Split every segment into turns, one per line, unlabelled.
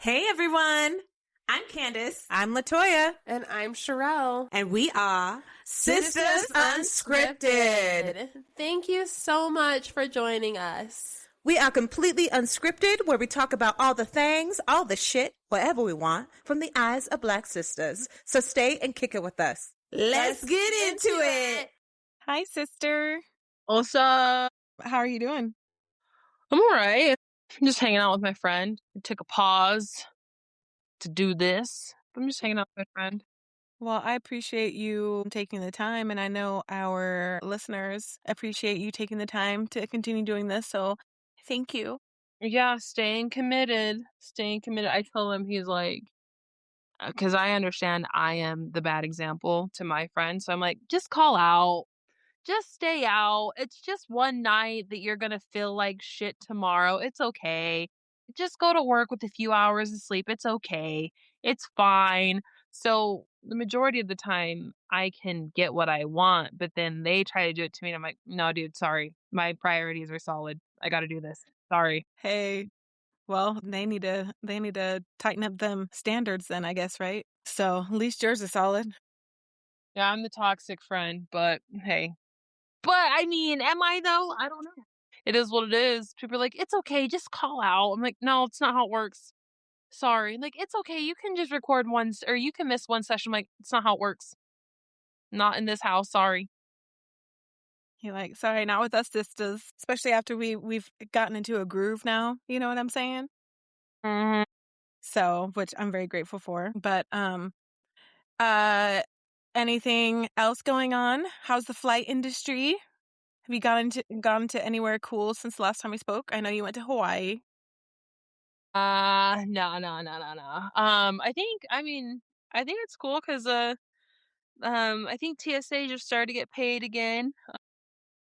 Hey everyone, I'm Kandyce.
I'm Latoya.
And I'm Sher'l.
And we are Sistas Unscripted.
Thank you so much for joining us.
We are completely unscripted, where we talk about all the things, all the shit, whatever we want, from the eyes of Black sisters. So stay and kick it with us.
Let's get into it.
Hi, sister.
What's up?
How are you doing?
I'm alright. I'm just hanging out with my friend. I took a pause to do this. I'm just hanging out with my friend.
Well, I appreciate you taking the time, and I know our listeners appreciate you taking the time to continue doing this, so thank you.
Yeah, staying committed. I told him, he's like, because I understand I am the bad example to my friend, so I'm like, just call out. Just stay out. It's just one night that you're gonna feel like shit tomorrow. It's okay. Just go to work with a few hours of sleep. It's okay. It's fine. So the majority of the time I can get what I want, but then they try to do it to me and I'm like, no, dude, sorry. My priorities are solid. I gotta do this. Sorry.
Hey, well, they need to tighten up them standards then, I guess, right? So at least yours is solid.
Yeah, I'm the toxic friend, but hey. But I mean, am I though? I don't know. It is what it is. People are like, it's okay, just call out. I'm like, no, it's not how it works. Sorry. Like, it's okay. You can just record once or you can miss one session. I'm like, it's not how it works. Not in this house. Sorry.
You're like, sorry, not with us sisters. Especially after we've gotten into a groove now. You know what I'm saying?
Mm-hmm.
So, which I'm very grateful for. But anything else going on? How's the flight industry? Have you gone to anywhere cool since the last time we spoke? I know you went to Hawaii.
No. I think it's cool because I think TSA just started to get paid again. I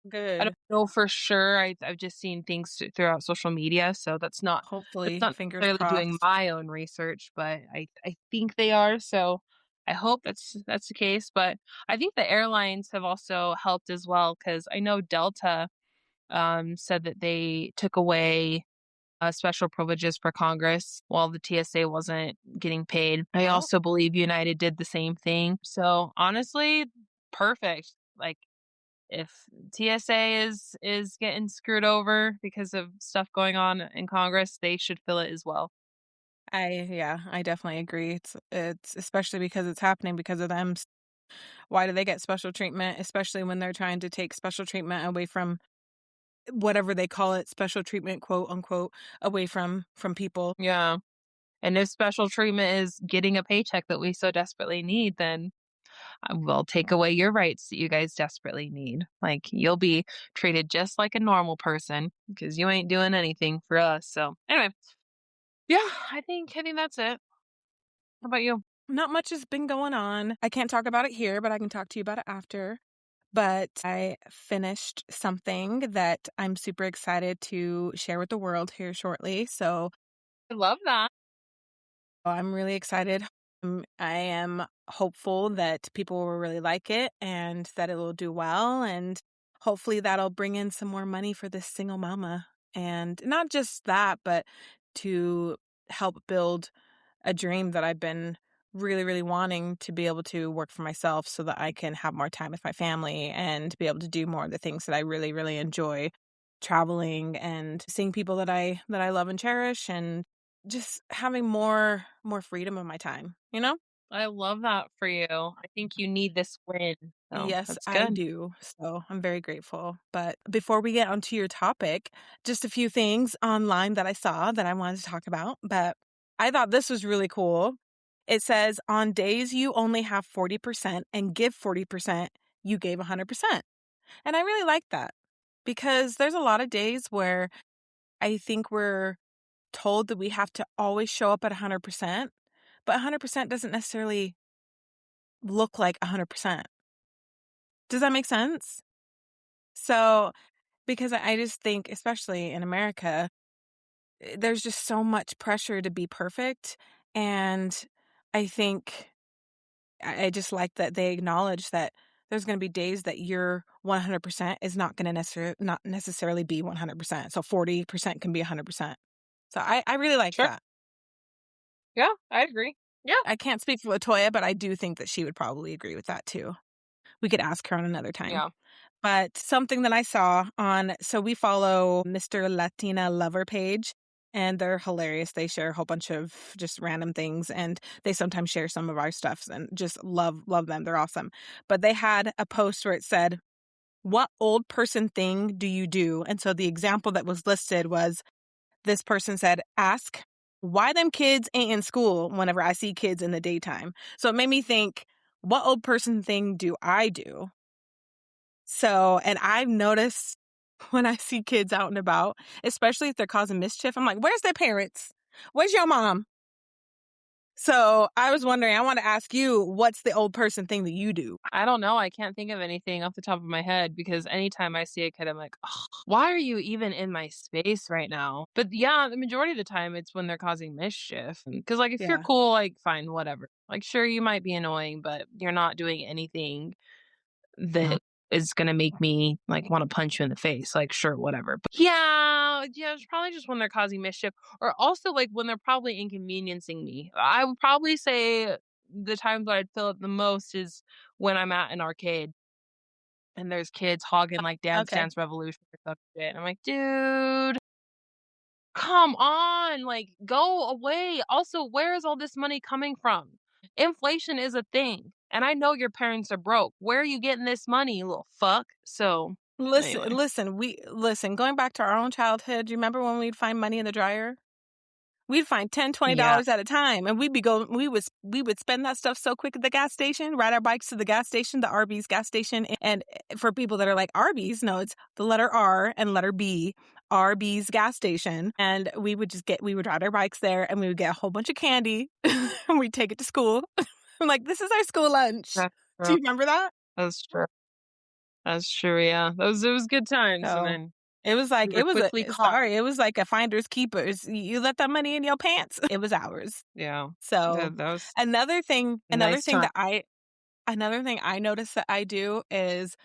Good.
don't know for sure. I've just seen things throughout social media, so that's not
Hopefully, fingers
necessarily
crossed.
doing my own research, but I think they are. So I hope that's the case. But I think the airlines have also helped as well because I know Delta said that they took away special privileges for Congress while the TSA wasn't getting paid. I also believe United did the same thing. So honestly, perfect. Like if TSA is getting screwed over because of stuff going on in Congress, they should feel it as well.
I definitely agree. It's especially because it's happening because of them. Why do they get special treatment, especially when they're trying to take special treatment away from whatever they call it, special treatment, quote unquote, away from people?
Yeah. And if special treatment is getting a paycheck that we so desperately need, then we'll take away your rights that you guys desperately need. Like you'll be treated just like a normal person because you ain't doing anything for us. So anyway, yeah, I think that's it. How about you?
Not much has been going on. I can't talk about it here, but I can talk to you about it after. But I finished something that I'm super excited to share with the world here shortly. So
I love that.
I'm really excited. I am hopeful that people will really like it and that it will do well. And hopefully that'll bring in some more money for this single mama. And not just that, but to help build a dream that I've been really, really wanting to be able to work for myself so that I can have more time with my family and be able to do more of the things that I really, really enjoy, traveling and seeing people that I love and cherish, and just having more freedom of my time, you know?
I love that for you. I think you need this win. So
Yes,
that's
I
good.
do. So I'm very grateful. But before we get onto your topic, just a few things online that I saw that I wanted to talk about. But I thought this was really cool. It says, on days you only have 40% and give 40%, you gave 100%. And I really like that because there's a lot of days where I think we're told that we have to always show up at 100%, but 100% doesn't necessarily look like 100%. Does that make sense? So, because I just think, especially in America, there's just so much pressure to be perfect. And I think I just like that they acknowledge that there's going to be days that your 100% is not going to not necessarily be 100%. So 40% can be 100%. So I really like
Sure.
that.
Yeah, I agree. Yeah.
I can't speak for Latoya, but I do think that she would probably agree with that too. We could ask her on another time.
Yeah.
But something that I saw so we follow Mr. Latina Lover page, and they're hilarious. They share a whole bunch of just random things, and they sometimes share some of our stuff, and just love them. They're awesome. But they had a post where it said, "What old person thing do you do?" And so the example that was listed was, this person said, "Ask why them kids ain't in school whenever I see kids in the daytime." So it made me think, what old person thing do I do? So, and I've noticed when I see kids out and about, especially if they're causing mischief, I'm like, where's their parents? Where's your mom? So I was wondering, I want to ask you, what's the old person thing that you do?
I don't know. I can't think of anything off the top of my head because anytime I see a kid, I'm like, "Ugh, why are you even in my space right now?" But yeah, the majority of the time it's when they're causing mischief. Because, like, if you're
Yeah.
cool, like, fine, whatever. Like, sure, you might be annoying, but you're not doing anything that is gonna make me, like, wanna punch you in the face. Like, sure, whatever. But yeah, it's probably just when they're causing mischief, or also, like, when they're probably inconveniencing me. I would probably say the times that I'd feel it the most is when I'm at an arcade and there's kids hogging, like, Dance
Okay.
Dance Revolution or some shit, and I'm like, "Dude, come on, like, go away." Also, where is all this money coming from? Inflation is a thing, and I know your parents are broke. Where are you getting this money, you little fuck? So, anyway.
Listen, going back to our own childhood, do you remember when we'd find money in the dryer? We'd find $10,
Yeah.
$20 at a time, and we would spend that stuff so quick at the gas station, ride our bikes to the gas station, the Arby's gas station. And for people that are like, Arby's, no, it's the letter R and letter B, Arby's gas station. And we would ride our bikes there, and we would get a whole bunch of candy and we'd take it to school. I'm like, this is our school lunch.
That's
Do
true.
you remember that?
That's true. That's true, yeah. It was good times, and
So
then
it was like,
we were quickly caught.
it was like a finders keepers. You let that money in your pants. It was ours.
Yeah.
So
That was
another thing,
a nice time.
another thing I notice that I do is,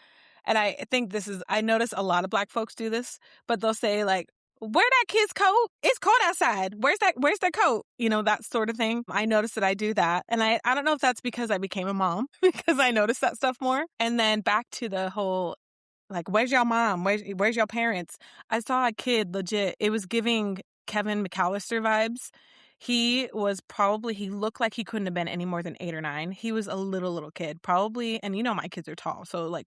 and I think I notice a lot of Black folks do this, but they'll say like, "Wear that kid's coat. It's cold outside. Where's their coat?" You know, that sort of thing. I notice that I do that. And I don't know if that's because I became a mom, because I notice that stuff more. And then back to the whole, like, where's your mom? Where's your parents? I saw a kid legit. It was giving Kevin McAllister vibes. He looked like he couldn't have been any more than 8 or 9. He was a little kid, probably. And you know, my kids are tall, so like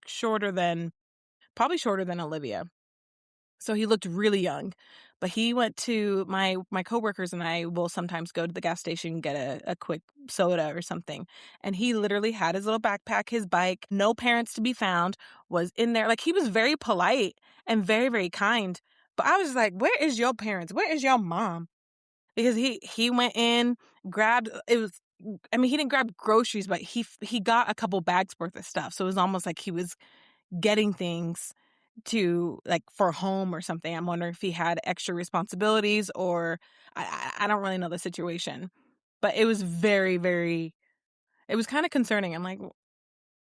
probably shorter than Olivia. So he looked really young. But he went to my coworkers, and I will sometimes go to the gas station and get a quick soda or something. And he literally had his little backpack, his bike, no parents to be found, was in there. Like, he was very polite and very, very kind. But I was like, where is your parents? Where is your mom? Because he went in, grabbed, he didn't grab groceries, but he got a couple bags worth of stuff. So it was almost like he was getting things to, like, for home or something. I'm wondering if he had extra responsibilities, or I don't really know the situation. But it was very, very, it was kind of concerning. I'm like,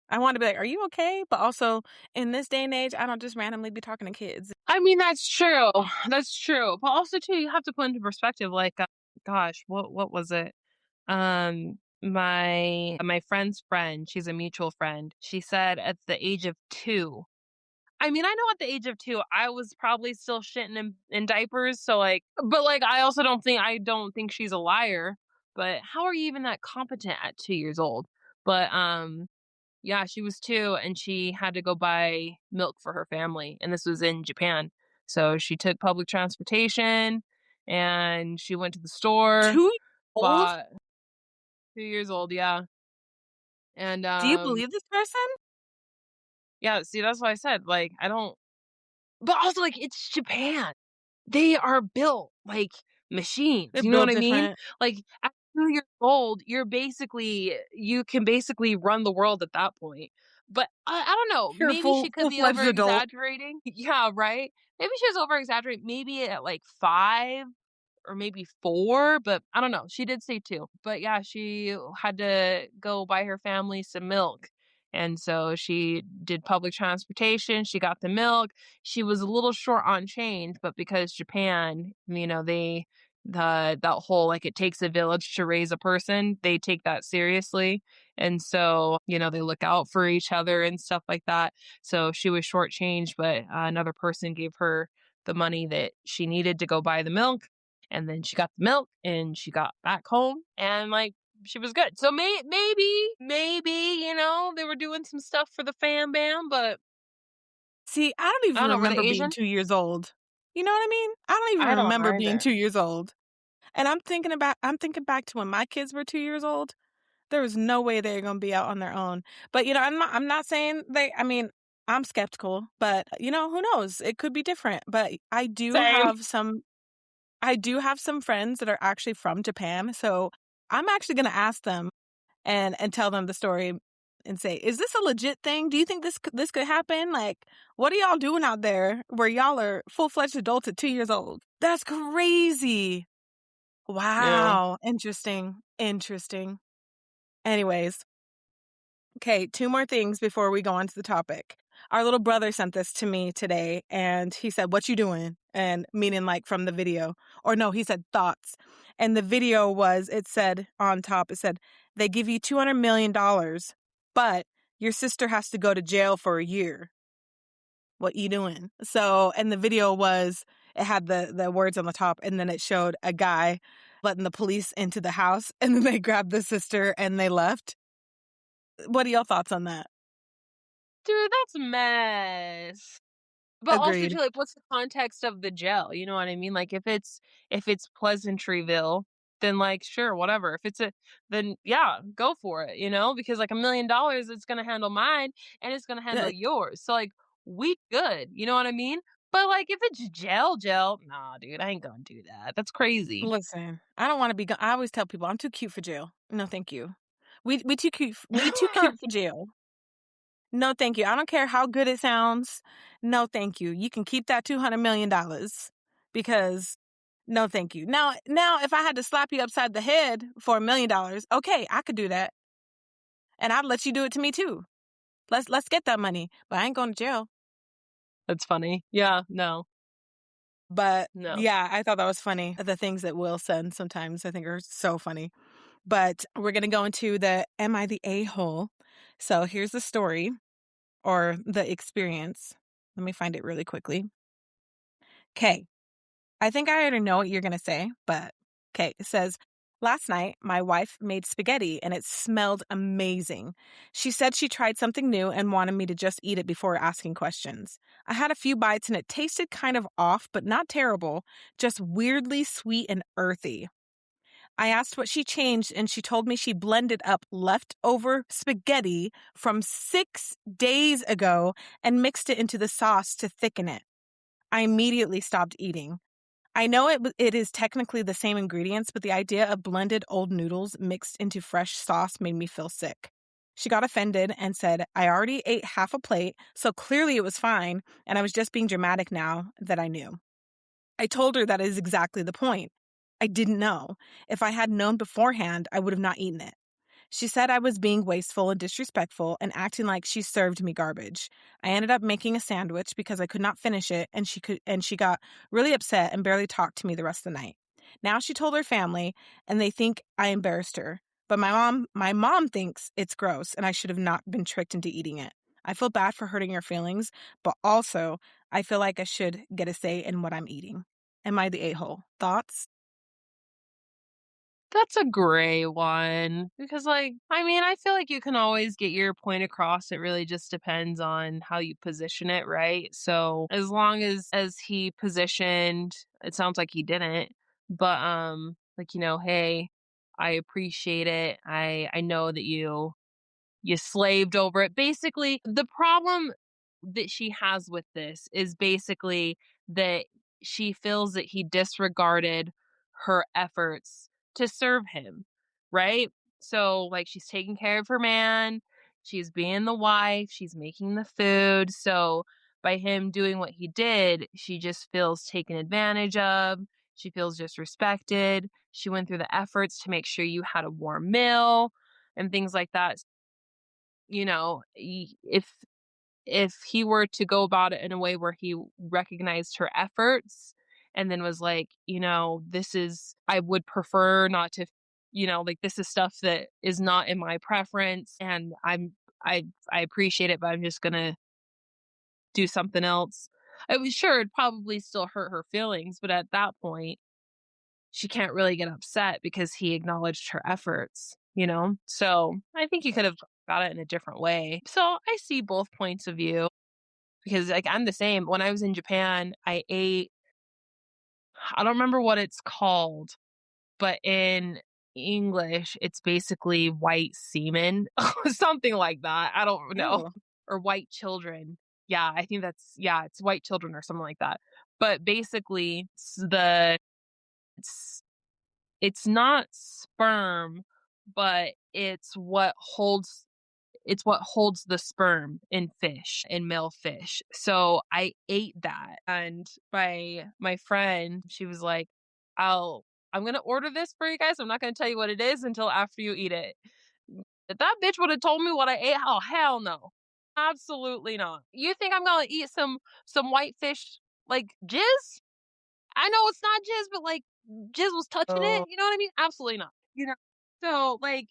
I want to be like, are you okay? But also, in this day and age, I don't just randomly be talking to kids.
I mean, that's true. That's true. But also too, you have to put into perspective, like, gosh, what was it? My friend's friend, she's a mutual friend. She said at the age of 2. I mean, I know at the age of 2, I was probably still shitting in diapers. So, like, but like, I don't think she's a liar. But how are you even that competent at 2 years old? But yeah, she was 2 and she had to go buy milk for her family, and this was in Japan. So she took public transportation and she went to the store,
2 old?
bought 2 years old, yeah. And
Do you believe this person?
yeah, see, that's why I said, like, I don't, but also, like, it's Japan. They are built like machines.
They're
You know what
built
I mean?
different.
Like, at 2 years old, you can basically run the world at that point. But I don't know.
You're a
Maybe she could be
full-fledged
over
adult.
exaggerating. Yeah, right. Maybe she was over exaggerating. Maybe at like 5 or maybe 4, but I don't know. She did say 2. But yeah, she had to go buy her family some milk. And so she did public transportation. She got the milk. She was a little short on change, but because Japan, they that whole, like, it takes a village to raise a person. They take that seriously. And so, they look out for each other and stuff like that. So she was shortchanged, but another person gave her the money that she needed to go buy the milk. And then she got the milk and she got back home and, like, she was good. So maybe, they were doing some stuff for the fam bam, but
See, I don't
I
even
don't know, were they
remember being
Asian?
2 years old. You know what I mean? I don't even
I don't
remember being
either.
2 years old. And I'm thinking back to when my kids were 2 years old. There was no way they were gonna be out on their own. But, I'm not saying I'm skeptical, but, who knows? It could be different. But
Same.
I do have some friends that are actually from Japan, so I'm actually gonna ask them and tell them the story and say, "Is this a legit thing? Do you think this could happen? Like, what are y'all doing out there where y'all are full-fledged adults at 2 years old? That's crazy."
Yeah.
Wow. Interesting. Interesting. Anyways, okay, 2 more things before we go on to the topic. Our little brother sent this to me today, and he said, "What you doing?" And meaning like from the video. Or no, he said thoughts. And the video it said on top, they give you $200 million, but your sister has to go to jail for a year. What you doing? So, and the video it had the words on the top, and then it showed a guy letting the police into the house, and then they grabbed the sister and they left. What are your thoughts on that?
Dude, that's a mess. But also
Agreed.
too, like, what's the context of the jail? You know what I mean? Like, if it's Pleasantryville, then, like, sure, whatever. If it's then yeah, go for it, because, like, $1 million, it's gonna handle mine and it's gonna handle
Yeah,
yours. So, like, we good, you know what I mean? But, like, if it's jail, nah, dude, I ain't gonna do that. That's crazy.
listen, I don't want to be. I always tell people I'm too cute for jail. No, thank you. We too cute. We too cute for jail. No, thank you. I don't care how good it sounds. No, thank you. You can keep that $200 million because no, thank you. Now, if I had to slap you upside the head for $1 million, okay, I could do that, and I'd let you do it to me too. Let's get that money, but I ain't going to jail.
That's funny. Yeah, no.
But
No.
yeah, I thought that was funny. The things that Will sends sometimes I think are so funny. But we're going to go into the Am I the A-hole? So here's the story or the experience. Let me find it really quickly. Okay. I think I already know what you're going to say, but okay. It says, last night, my wife made spaghetti and it smelled amazing. She said she tried something new and wanted me to just eat it before asking questions. I had a few bites and it tasted kind of off, but not terrible, just weirdly sweet and earthy. I asked what she changed, and she told me she blended up leftover spaghetti from 6 days ago and mixed it into the sauce to thicken it. I immediately stopped eating. I know it is technically the same ingredients, but the idea of blended old noodles mixed into fresh sauce made me feel sick. She got offended and said, I already ate half a plate, so clearly it was fine, and I was just being dramatic now that I knew. I told her that is exactly the point. I didn't know. If I had known beforehand, I would have not eaten it. She said I was being wasteful and disrespectful and acting like she served me garbage. I ended up making a sandwich because I could not finish it, and she got really upset and barely talked to me the rest of the night. Now she told her family and they think I embarrassed her. But my mom thinks it's gross and I should have not been tricked into eating it. I feel bad for hurting your feelings, but also I feel like I should get a say in what I'm eating. Am I the a-hole? Thoughts?
That's a gray one because, like, I mean, I feel like you can always get your point across. It really just depends on how you position it, right? So as long as he positioned, it sounds like he didn't, but like, hey, I appreciate it. I know that you slaved over it. Basically, the problem that she has with this is basically that she feels that he disregarded her efforts to serve him, right? So, like, she's taking care of her man, she's being the wife, she's making the food. So, by him doing what he did, she just feels taken advantage of. She feels disrespected. She went through the efforts to make sure you had a warm meal and things like that. If he were to go about it in a way where he recognized her efforts and then was like, I would prefer not to, like, this is stuff that is not in my preference, and I appreciate it, but I'm just gonna do something else. I was sure it'd probably still hurt her feelings, but at that point, she can't really get upset because he acknowledged her efforts, So I think you could have got it in a different way. So I see both points of view because, like, I'm the same. When I was in Japan, I ate, I don't remember what it's called, but in English, it's basically white semen, something like that. I don't know.
Ew.
Or white children. Yeah, I think it's white children or something like that. But basically, it's it's not sperm, but it's what holds the sperm in fish, in male fish. So I ate that, and my friend, she was like, I'm gonna order this for you guys. I'm not gonna tell you what it is until after you eat it. If that bitch would have told me what I ate, oh hell no. Absolutely not. You think I'm gonna eat some white fish like jizz? I know it's not jizz, but like jizz was touching it.
Oh.
You know what I mean? Absolutely not. So like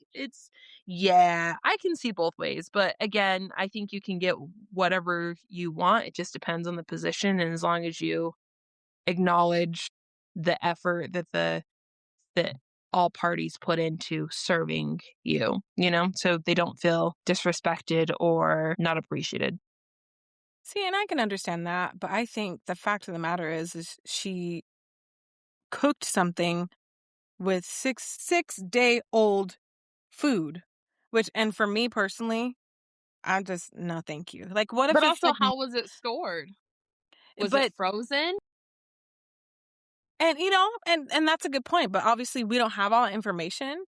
yeah, I can see both ways, but again, I think you can get whatever you want. It just depends on the position, and as long as you acknowledge the effort that all parties put into serving you, so they don't feel disrespected or not appreciated.
See, and I can understand that, but I think the fact of the matter is she cooked something with 6-day-old food, and for me personally, I'm just, no, thank you. Like, what if
But
it's
also,
like,
how was it stored? Was it
but,
frozen?
and and that's a good point, but obviously we don't have all the information.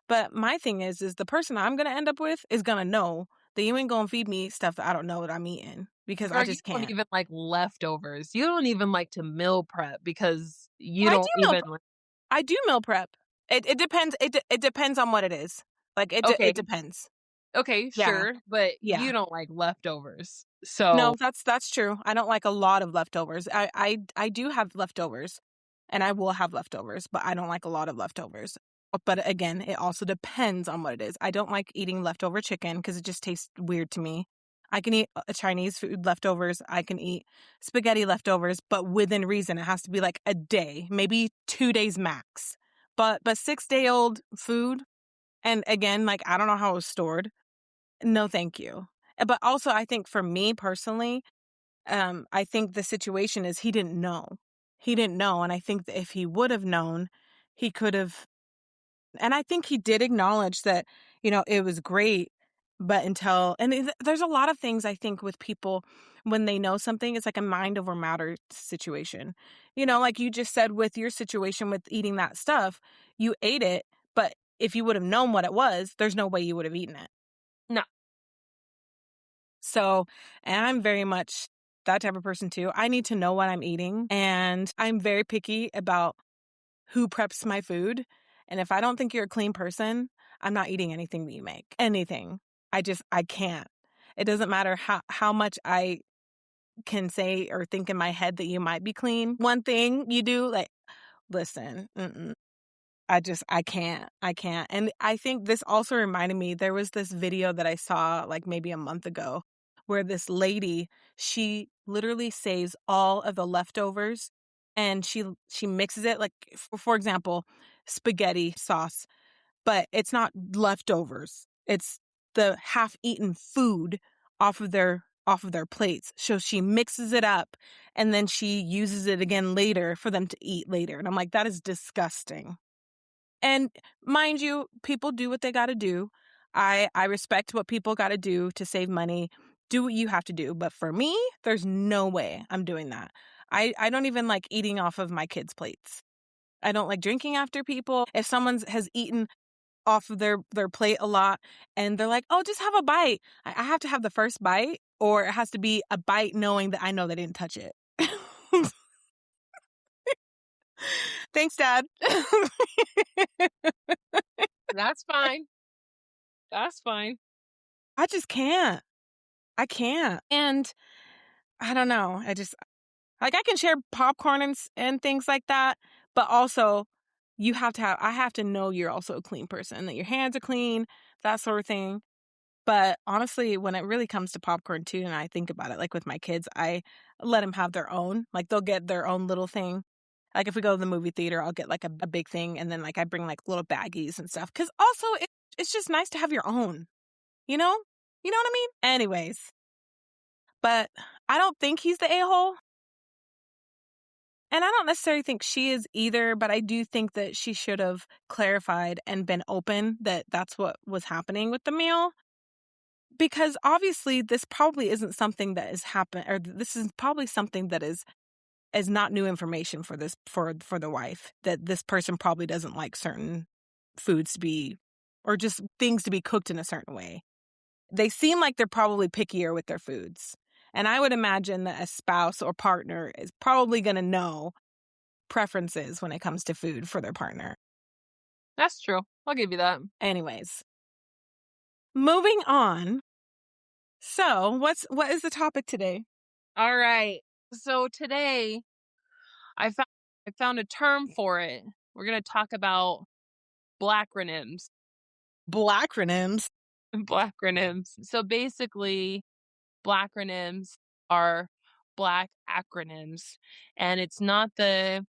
But my thing is the person I'm going to end up with is going to know that you ain't going to feed me stuff that I don't know that I'm eating because I
Girl, you
just
don't
can't.
even like leftovers. You don't even like to meal prep because you
Well,
don't even
I do meal prep. It depends. It depends on what it is. Like
okay,
it depends.
okay,
Yeah.
sure, but
Yeah.
you don't like leftovers.
No,
So,
that's true. I don't like a lot of leftovers. I do have leftovers, and I will have leftovers, but I don't like a lot of leftovers. But again, it also depends on what it is. I don't like eating leftover chicken because it just tastes weird to me. I can eat Chinese food leftovers. I can eat spaghetti leftovers, but within reason. It has to be like a day, maybe 2 days max. But 6-day-old food, and again, like, I don't know how it was stored. No, thank you. But also, I think for me personally, I think the situation is he didn't know. He didn't know, and I think that if he would have known, he could have. And I think he did acknowledge that, it was great, but there's a lot of things I think with people when they know something, it's like a mind over matter situation. Like you just said with your situation with eating that stuff, you ate it, but if you would have known what it was, there's no way you would have eaten it.
no.
So, and I'm very much that type of person too. I need to know what I'm eating, and I'm very picky about who preps my food. And if I don't think you're a clean person, I'm not eating anything that you make. Anything. I can't. It doesn't matter how much I can say or think in my head that you might be clean. One thing you do, like, listen, I can't. I can't. And I think this also reminded me, there was this video that I saw like maybe a month ago where this lady, she literally saves all of the leftovers and she mixes it, like, for example, spaghetti sauce, but it's not leftovers. It's the half-eaten food off of their plates. So she mixes it up and then she uses it again later for them to eat later. And I'm like, that is disgusting. And mind you, people do what they got to do. I respect what people got to do to save money. Do what you have to do. But for me, there's no way I'm doing that. I don't even like eating off of my kids' plates. I don't like drinking after people. If someone has eaten off of their plate a lot and they're like, oh, just have a bite, I have to have the first bite, or it has to be a bite knowing that I know they didn't touch it. Thanks, Dad.
That's fine. That's fine.
I just can't. I can't. And I don't know. Like, I can share popcorn and things like that, but also I have to know you're also a clean person, that your hands are clean, that sort of thing. But honestly, when it really comes to popcorn too, and I think about it, like with my kids, I let them have their own. Like, they'll get their own little thing. Like, if we go to the movie theater, I'll get like a big thing, and then like I bring like little baggies and stuff. Because also, it's just nice to have your own. You know? You know what I mean? Anyways, but I don't think he's the a-hole. And I don't necessarily think she is either, but I do think that she should have clarified and been open that that's what was happening with the meal. Because obviously this probably isn't something that has happened, or this is probably something that is not new information for the wife, that this person probably doesn't like certain foods to be, or just things to be cooked in a certain way. They seem like they're probably pickier with their foods. And I would imagine that a spouse or partner is probably going to know preferences when it comes to food for their partner.
That's true. I'll give you that.
Anyways, moving on. So, what is the topic today?
All right. So today I found a term for it. We're going to talk about blackronyms.
Blackronyms.
Blackronyms. So basically, blackronyms are black acronyms, and it's not the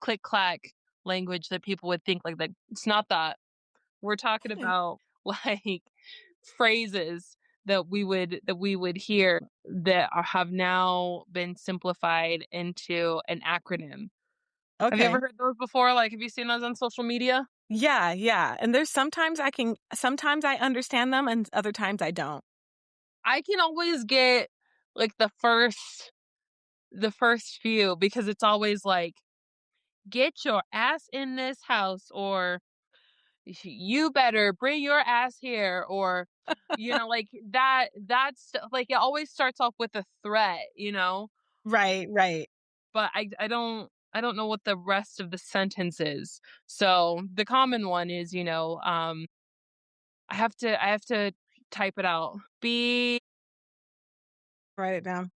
click clack language that people would think, like that. It's not that. We're talking about like phrases that we would hear that have now been simplified into an acronym.
Okay.
Have you ever heard those before? Like, have you seen those on social media?
Yeah. And there's sometimes I understand them and other times I don't.
I can always get like the first few, because it's always like, get your ass in this house, or you better bring your ass here, or like that's like, it always starts off with a threat,
Right.
but I don't know what the rest of the sentence is. So the common one is, I have to type it out. B
Write it down.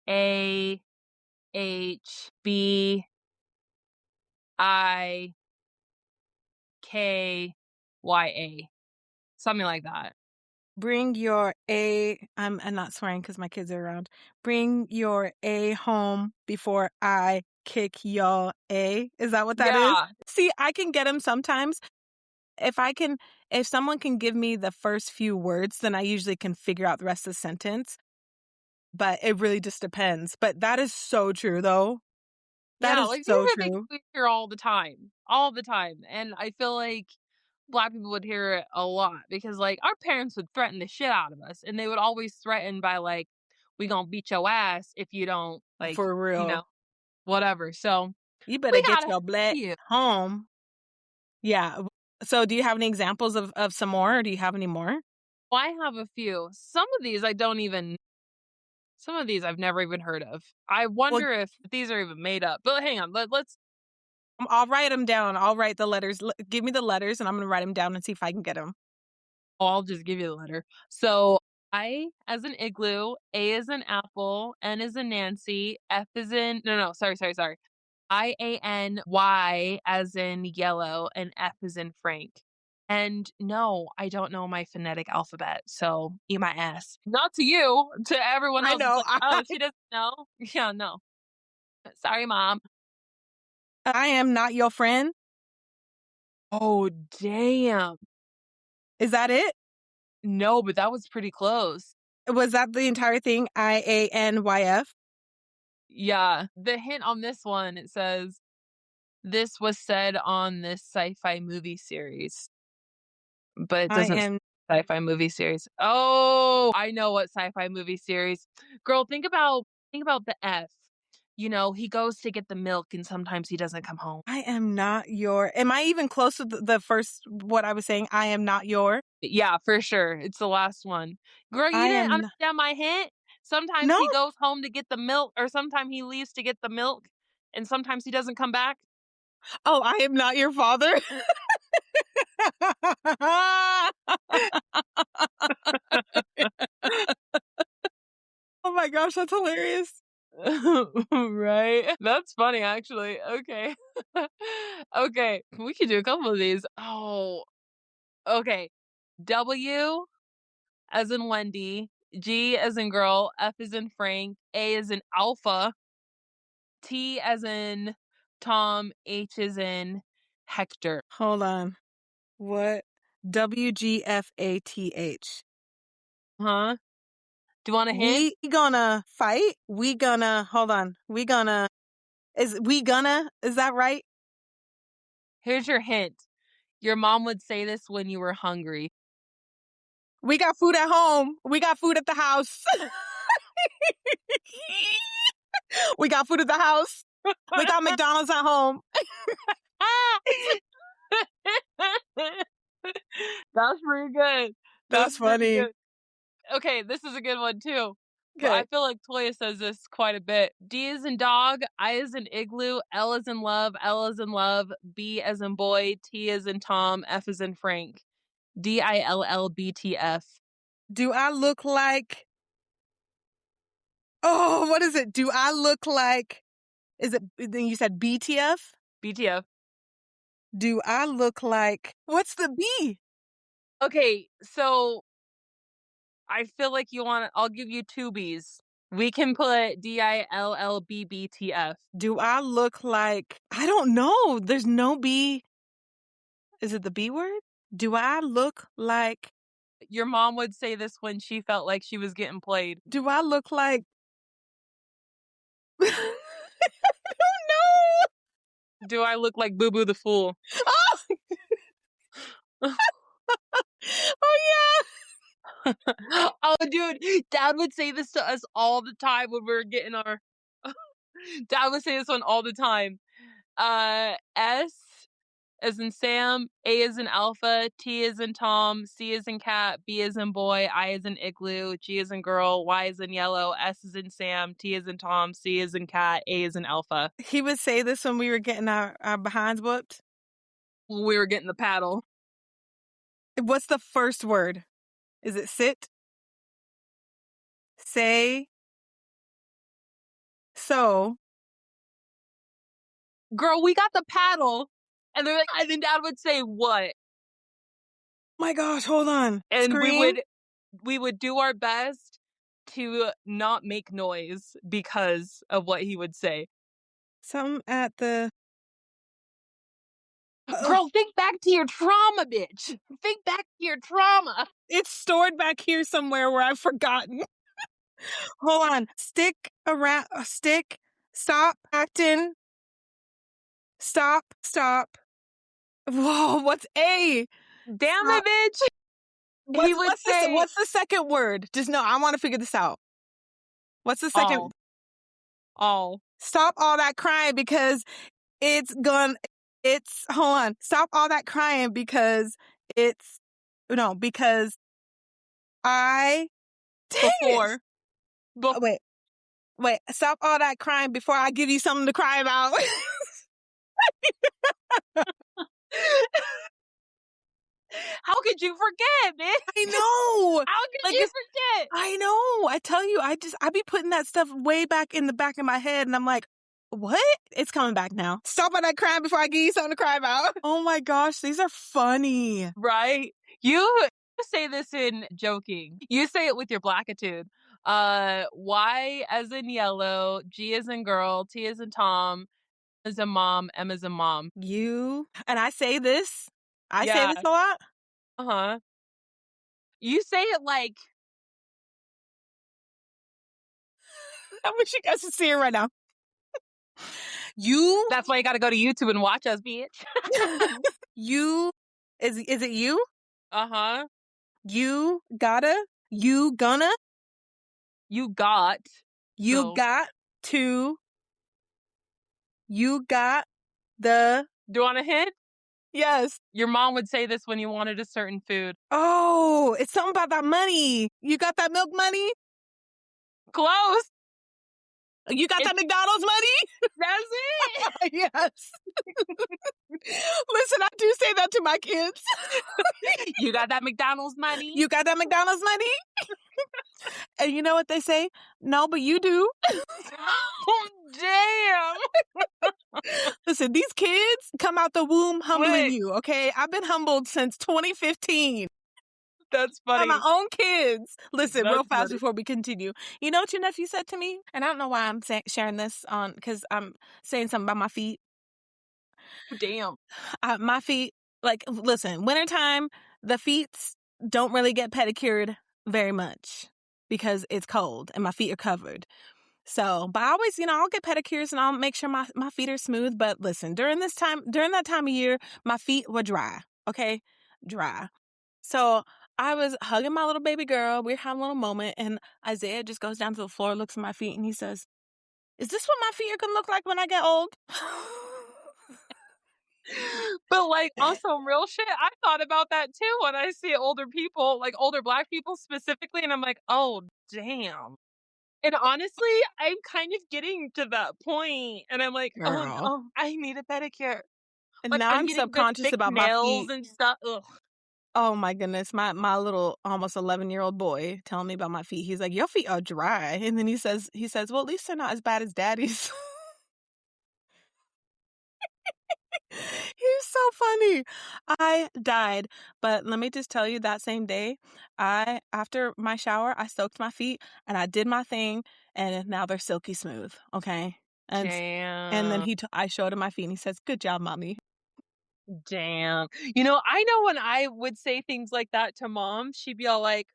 A H B I K Y A. Something like that.
Bring your I'm not swearing because my kids are around. Bring your A home before I kick your A. Is that what that is?
Yeah.
See, I can get them sometimes. If someone can give me the first few words, then I usually can figure out the rest of the sentence. But it really just depends. But that is so true, though. That is
like,
so
these are things
true.
we hear all the time. All the time. And I feel like Black people would hear it a lot, because like our parents would threaten the shit out of us, and they would always threaten by like, we gonna beat your ass if you don't, like,
For real.
whatever. So
You better get
gotta
your black
you.
home. Yeah. So do you have any examples of some more, or do you have any more?
Well, I have a few. Some of these I've never even heard of. I wonder if these are even made up. But hang on, let's.
I'll write them down. I'll write the letters. Give me the letters, and I'm going to write them down and see if I can get them.
I'll just give you the letter. So I as an igloo, A as an apple, N as in Nancy, F as in sorry. IANY as in yellow, and F as in Frank. And no, I don't know my phonetic alphabet, so eat my ass. Not to you, to everyone else.
I know.
It's like, oh, she doesn't know. Yeah, no. Sorry, Mom.
I am not your friend.
Oh, damn.
Is that it?
No, but that was pretty close.
Was that the entire thing? IANYF?
Yeah. The hint on this one, it says, this was said on this sci-fi movie series. But it doesn't say sci-fi movie series. Oh, I know what sci-fi movie series. Girl, think about the F. He goes to get the milk and sometimes he doesn't come home.
I am not your. Am I even close to the first, what I was saying? I am not your.
Yeah, for sure. It's the last one. Girl, you didn't understand my hint? Sometimes he goes home to get the milk, or sometimes he leaves to get the milk, and sometimes he doesn't come back.
Oh, I am not your father. Oh my gosh, that's hilarious.
Right? That's funny, actually. Okay. Okay, we could do a couple of these. Oh, okay. W as in Wendy, G as in girl, F as in Frank, A as in alpha, T as in Tom, H as in Hector.
Hold on. What? WGFATH.
Huh? Do you want a hint?
We gonna fight? Hold on. Is that right?
Here's your hint. Your mom would say this when you were hungry.
We got food at home. We got food at the house. We got food at the house. We got McDonald's at home.
That's pretty good.
That's
pretty
funny.
good. Okay, this is a good one too. But
Okay.
I feel like Toya says this quite a bit. D is in dog, I is in igloo, L is in love, L is in love, B as in boy, T is in Tom, F is in Frank. DILLBTF.
Do I look like... Oh, what is it? Do I look like... Is it... Then you said BTF?
BTF.
Do I look like... What's the B?
Okay, so I feel like I'll give you two B's. We can put DILLBBTF.
Do I look like... I don't know. There's no B. Is it the B word? Do I look like...
Your mom would say this when she felt like she was getting played.
Do I look like... I don't know.
Do I look like Boo Boo the Fool?
Oh! Oh, yeah.
Oh, dude, Dad would say this to us all the time when we were getting our... Dad would say this one all the time. S as in Sam, A as in Alpha, T as in Tom, C as in Cat, B as in Boy, I as in Igloo, G as in Girl, Y as in Yellow, S as in Sam, T as in Tom, C as in Cat, A as in Alpha.
He would say this when we were getting our behinds whooped.
We were getting the paddle.
What's the first word? Is it sit? Say? So?
Girl, we got the paddle. And they're like, and then Dad would say, what?
My gosh, hold on.
And
Scream?
we would do our best to not make noise because of what he would say.
Something at the...
Girl, think back to your trauma, bitch. Think back to your trauma.
It's stored back here somewhere where I've forgotten. Hold on. Stick. Stop acting. Stop. Whoa, what's A?
Damn it, bitch. He would say...
What's the second word? Just no, I want to figure this out. What's the second?
All.
Stop all that crying because hold on. Stop all that crying because because I...
Before.
Wait, stop all that crying before I give you something to cry about.
How could you forget, bitch?
I know.
How could you forget?
I know. I tell you, I be putting that stuff way back in the back of my head and I'm like, what? It's coming back now. Stop all that crying before I give you something to cry about. Oh my gosh, these are funny.
Right? You say this in joking. You say it with your blackitude. Y as in yellow, G as in girl, T as in Tom, as in mom, M as in mom.
You, and I say this. I say
Yeah.
this a lot.
Uh-huh. You say it like...
I wish you guys could see it right now. You.
That's why you gotta go to YouTube and watch us, bitch.
You. Is it you?
Uh-huh.
You gonna.
You got.
You
So-
got to. You got the.
Do you want a hint?
Yes.
Your mom would say this when you wanted a certain food.
Oh, it's something about that money. You got that milk money?
Close.
You got that McDonald's money?
That's it.
Yes. Listen, I do say that to my kids.
You got that McDonald's money?
You got that McDonald's money? And you know what they say? No, but you do.
Damn.
Listen, these kids come out the womb humbling
Wait.
you, okay? I've been humbled since 2015
That's
by
funny.
my own kids. Listen, real
That's
fast
funny.
before we continue. You know what your nephew said to me? And I don't know why I'm sharing this on, because I'm saying something about my feet.
Damn.
My feet, like, listen, wintertime, the feet don't really get pedicured very much because it's cold and my feet are covered. So, but I always, I'll get pedicures and I'll make sure my feet are smooth. But listen, during that time of year, my feet were dry. Okay? Dry. So I was hugging my little baby girl. We were having a little moment, and Isaiah just goes down to the floor, looks at my feet, and he says, "Is this what my feet are going to look like when I get old?"
But like on some real shit, I thought about that too when I see older people, like older Black people specifically, and I'm like, oh damn. And honestly, I'm kind of getting to that point, and I'm like, oh
Girl.
no, I need a pedicure.
And
Like
now I'm
getting the
subconscious
thick
about my
nails
feet.
and stuff. Ugh.
Oh my goodness, my little almost 11-year-old boy telling me about my feet. He's like, "Your feet are dry," and then he says, "Well, at least they're not as bad as Daddy's." He's so funny. I died, but let me just tell you, that same day, after my shower, I soaked my feet and I did my thing, and now they're silky smooth. Okay, and then
Damn.
I showed him my feet, and he says, "Good job, mommy."
Damn. You know, I know when I would say things like that to mom, she'd be all like,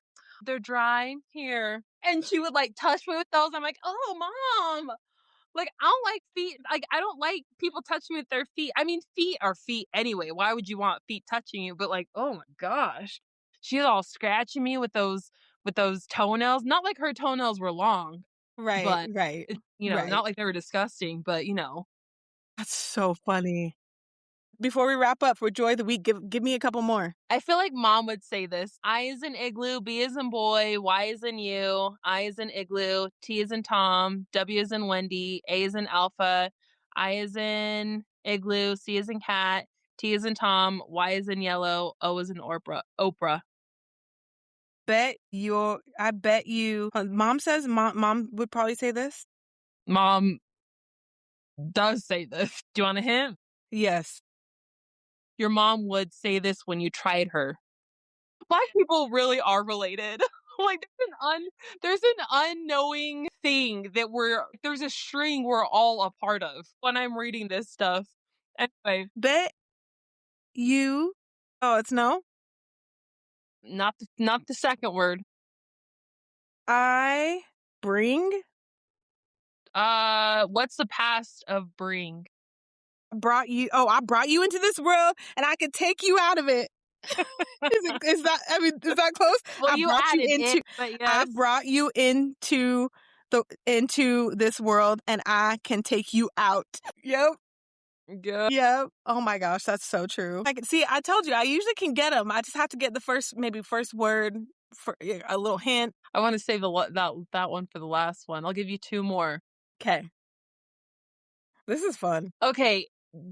they're dry here. And she would like touch me with those. I'm like, oh, mom. Like, I don't like feet. Like, I don't like people touching me with their feet. I mean, feet are feet anyway. Why would you want feet touching you? But like, oh my gosh. She was all scratching me with those toenails. Not like her toenails were long,
Right,
but
right,
not
right.
like they were disgusting, but
That's so funny. Before we wrap up for Joy of the Week, give me a couple more.
I feel like mom would say this. I is in igloo, B is in boy, Y is in you, I is in igloo, T is in Tom, W is in Wendy, A is in alpha, I is in igloo, C is in cat, T is in Tom, Y is in yellow, O is in Oprah.
I bet you. Mom says mom would probably say this.
Mom does say this. Do you want a hint?
Yes.
Your mom would say this when you tried her. Black people really are related. Like there's an unknowing thing that there's a string we're all a part of when I'm reading this stuff. Anyway,
Bet you. Oh, it's no.
not the second word.
I bring.
What's the past of bring?
Brought you. Oh, I brought you into this world, and I can take you out of it. Is that? I mean, is that close?
Well,
I
you
brought
added
you into.
it, but
I
yes.
brought you into this world, and I can take you out. Yep.
Good.
Yep. Oh my gosh, that's so true. Like, see, I told you, I usually can get them. I just have to get the first word for a little hint.
I want to save that one for the last one. I'll give you two more.
Okay. This is fun.
Okay,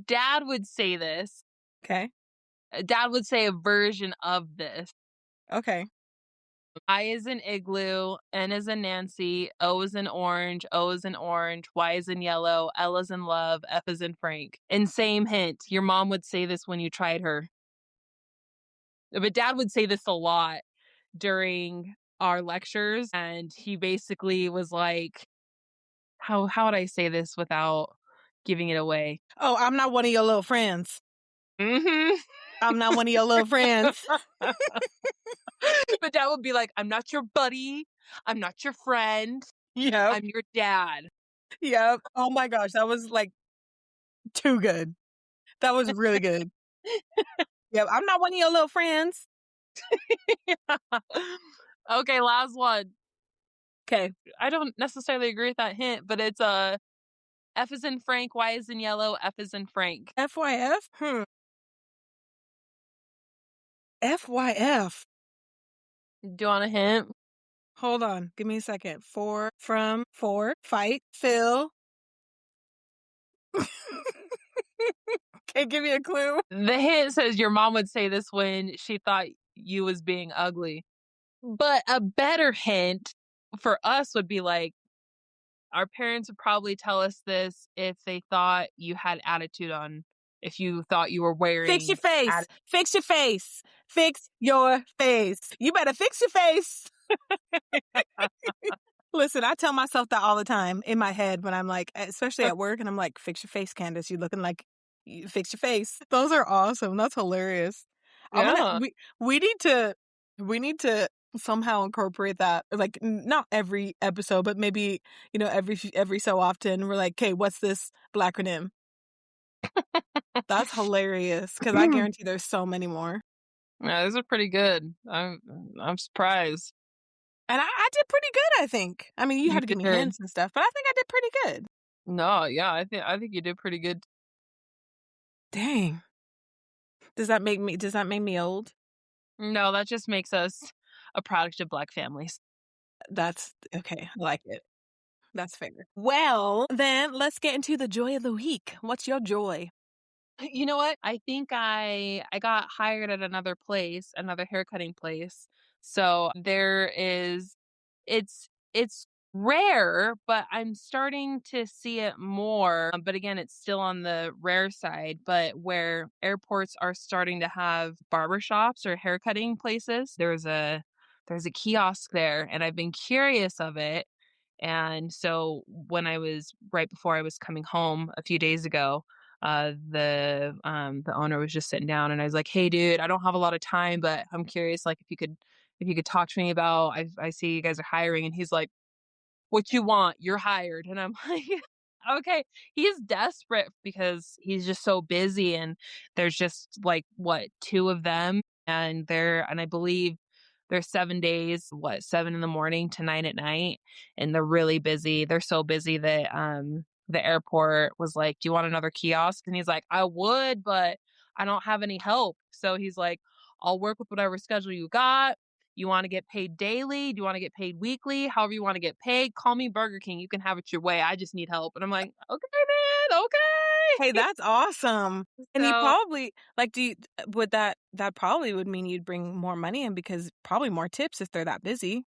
Dad would say this.
Okay.
Dad would say a version of this.
Okay.
I is in igloo, N is in Nancy, O is in orange, O is in orange, Y is in yellow, L is in love, F is in Frank. And same hint, your mom would say this when you tried her. But Dad would say this a lot during our lectures, and he basically was like, how would I say this without giving it away?
Oh, I'm not one of your little friends.
Mm-hmm.
I'm not one of your little friends.
But Dad would be like, I'm not your buddy. I'm not your friend.
Yep.
I'm your dad.
Yep. Oh my gosh, that was like too good. That was really good. Yep. I'm not one of your little friends.
Okay, last one.
Okay.
I don't necessarily agree with that hint, but it's F is in Frank, Y is in yellow, F is in Frank.
FYF? FYF.
Do you want a hint?
Hold on. Give me a second. For, fight, fill. Okay, give me a clue.
The hint says your mom would say this when she thought you was being ugly. But a better hint for us would be like, our parents would probably tell us this if they thought you had attitude on, if you thought you were wearing.
Fix your face. Fix your face. Fix your face. You better fix your face. Listen, I tell myself that all the time in my head when I'm like, especially at work, and I'm like, fix your face, Kandyce. You're looking like you fix your face. Those are awesome. That's hilarious.
Yeah.
We need to somehow incorporate that. Like not every episode, but maybe, every so often we're like, okay, what's this Blackronyms? That's hilarious because I guarantee there's so many more.
Yeah, those are pretty good. I'm surprised.
And I did pretty good, I think. I mean, you had to give me
did.
hints and stuff, but I think I did pretty good.
No, yeah, I think you did pretty good.
Dang. Does that make me old?
No, that just makes us a product of Black families.
That's okay. I like it. That's fair. Well, then let's get into the joy of the week. What's your joy?
You know what? I think I got hired at another place, another haircutting place. So it's rare, but I'm starting to see it more. But again, it's still on the rare side, but where airports are starting to have barbershops or haircutting places. There's a kiosk there, and I've been curious of it. And so right before I was coming home a few days ago, the owner was just sitting down, and I was like, "Hey, dude, I don't have a lot of time, but I'm curious, like, if you could talk to me about, I see you guys are hiring." And he's like, "What you want? You're hired." And I'm like, "Okay." He's desperate because he's just so busy, and there's just like what, two of them, and I believe they're 7 days, 7 in the morning to 9 at night, and they're really busy. They're so busy that the airport was like, "Do you want another kiosk?" And he's like, "I would, but I don't have any help." So he's like, "I'll work with whatever schedule you got. You want to get paid daily? Do you want to get paid weekly? However you want to get paid, call me Burger King. You can have it your way. I just need help." And I'm like, "Okay, man, okay."
Hey, that's awesome. And you
So-
probably that probably would mean you'd bring more money in because probably more tips if they're that busy.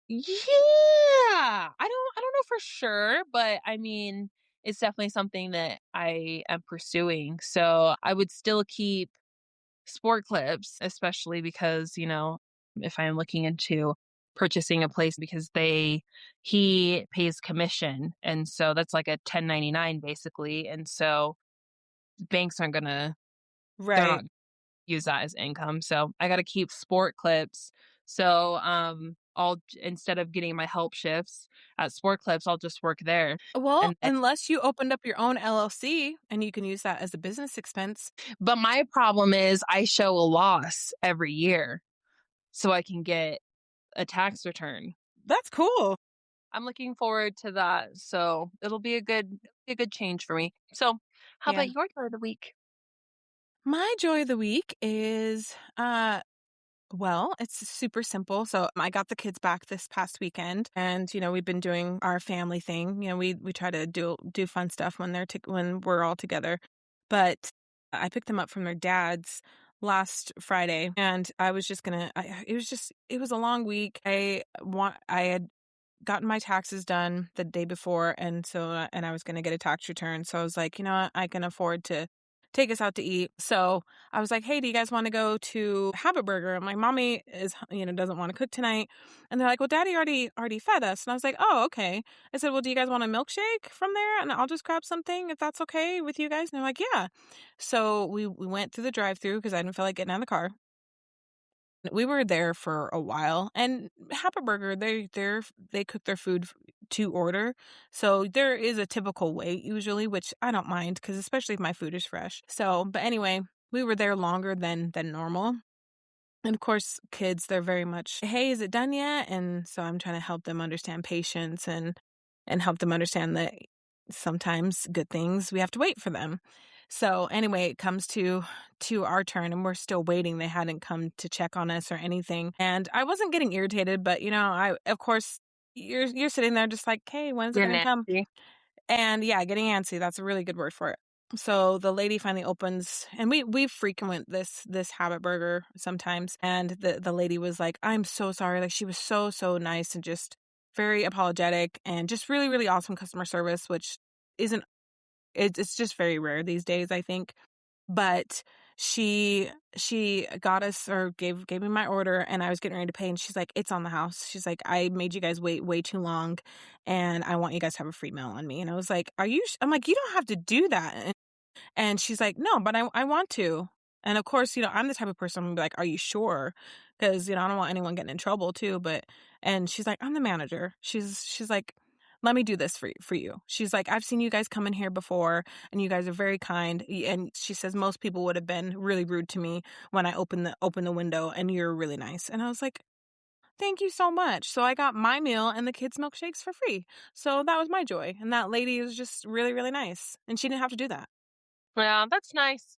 Yeah. I don't know for sure, but I mean, it's definitely something that I am pursuing. So I would still keep sport clips, especially because, if I'm looking into purchasing a place, because he pays commission. And so that's like a 1099 basically. And so banks aren't gonna they're
Right.
not use that as income. So I got to keep sport clips. So I'll, instead of getting my help shifts at sport clips, I'll just work there.
Well,
And then-
unless you opened up your own LLC and you can use that as a business expense.
But my problem is I show a loss every year, so I can get a tax return.
That's cool.
I'm looking forward to that. So it'll be a good change for me. So how
Yeah.
about your joy of the week?
My joy of the week is well, it's super simple. So I got the kids back this past weekend, and we've been doing our family thing. We try to do fun stuff when when we're all together. But I picked them up from their dads last Friday, and I was just gonna. It was a long week. I had gotten my taxes done the day before, and I was going to get a tax return. So I was like, you know what, I can afford to take us out to eat. So I was like, hey, do you guys want to go to Habit Burger? And my mommy doesn't want to cook tonight. And they're like, well, Daddy already fed us. And I was like, oh, okay. I said, well, do you guys want a milkshake from there? And I'll just grab something if that's okay with you guys. And they're like, yeah. So we went through the drive-through because I didn't feel like getting out of the car. We were there for a while, and Happy Burger, they cook their food to order, so there is a typical wait usually, which I don't mind because especially if my food is fresh. So, but anyway, we were there longer than normal, and of course, kids, they're very much, hey, is it done yet? And so I'm trying to help them understand patience and help them understand that sometimes good things we have to wait for them. So anyway, it comes to our turn, and we're still waiting. They hadn't come to check on us or anything, and I wasn't getting irritated, but I, of course, you're sitting there just like, hey, when's it
You're
gonna come?
nasty.
And yeah, getting antsy. That's a really good word for it. So the lady finally opens, and we frequent this Habit Burger sometimes. And the lady was like, "I'm so sorry." Like, she was so nice and just very apologetic and just really, really awesome customer service, which isn't, it's just very rare these days, I think. But she got us, or gave me my order, and I was getting ready to pay, and she's like, "It's on the house." She's like, "I made you guys wait way too long, and I want you guys to have a free meal on me." And I was like, "Are you I'm like, "You don't have to do that." And she's like, "No, but I want to." And of course, I'm the type of person I'm gonna be like, "Are you sure?" Because, I don't want anyone getting in trouble too. And she's like, "I'm the manager." She's like, "Let me do this for you." She's like, "I've seen you guys come in here before, and you guys are very kind." And she says most people would have been really rude to me when I open the window, and you're really nice. And I was like, "Thank you so much." So I got my meal and the kids' milkshakes for free. So that was my joy. And that lady was just really, really nice, and she didn't have to do that.
Yeah, that's nice.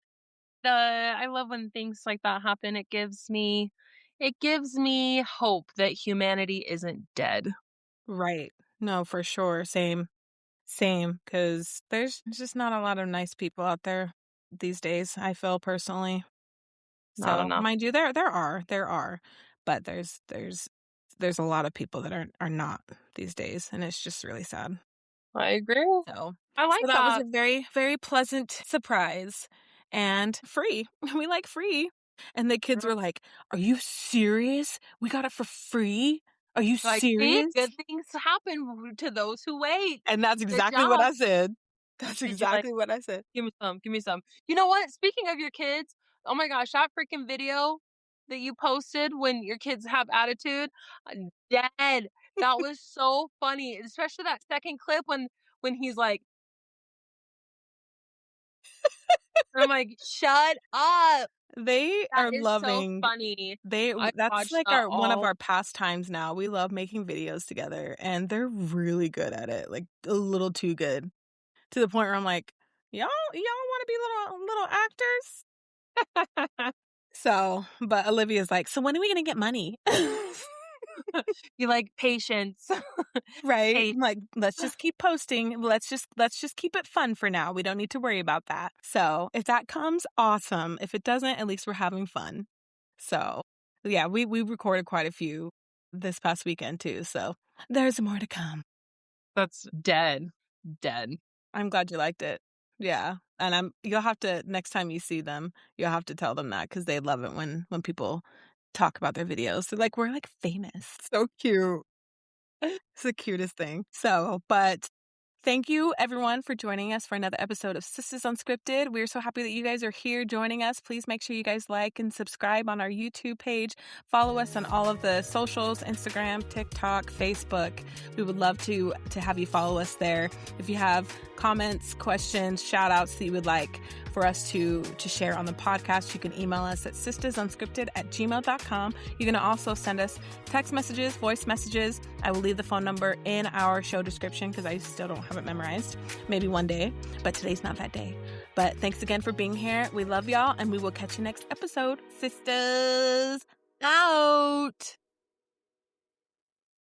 I love when things like that happen. It gives me hope that humanity isn't dead.
Right. No, for sure. Same. Same. Because there's just not a lot of nice people out there these days, I feel personally.
Not
So,
enough.
mind you, there are, but there's a lot of people that are not these days, and it's just really sad.
I agree.
So,
I
so
like
that was
that.
a very, very pleasant surprise, and free. We like free. And the kids
Mm.
were like, "Are you serious? We got it for free? Are you
Like, see,
serious?"
good things happen to those who wait.
And that's
Good
exactly what
job.
I said. That's
And you're like,
exactly what I said.
give me some, give me some. You know what? Speaking of your kids, oh my gosh, that freaking video that you posted when your kids have attitude, dead. That was so funny, especially that second clip when he's like, I'm like, shut up.
They
That
are
is so
loving
funny. I
that's
watched
like
that
our one of
all.
our pastimes now. We love making videos together, and they're really good at it, like a little too good, to the point where I'm like, y'all want to be little actors? So, but Olivia's like, "So when are we gonna get money?"
You like patience.
Right?
Patience.
I'm like, "Let's just keep posting. Let's just keep it fun for now. We don't need to worry about that." So, if that comes, awesome. If it doesn't, at least we're having fun. So, yeah, we recorded quite a few this past weekend too. So, there's more to come.
That's dead. Dead.
I'm glad you liked it. Yeah. And you'll have to, next time you see them, you'll have to tell them that, because they love it when people talk about their videos. They're like, "We're like famous." So cute. It's the cutest thing. So, but thank you everyone for joining us for another episode of Sistas Unscripted. We're so happy that you guys are here joining us. Please make sure you guys like and subscribe on our YouTube page. Follow us on all of the socials, Instagram, TikTok, Facebook. We would love to have you follow us there. If you have comments, questions, shout outs that you would like for us to share on the podcast, you can email us at sistasunscripted@gmail.com. You can also send us text messages, voice messages. I will leave the phone number in our show description because I still don't have it memorized. Maybe one day, but today's not that day. But thanks again for being here. We love y'all, and we will catch you next episode. Sistas out.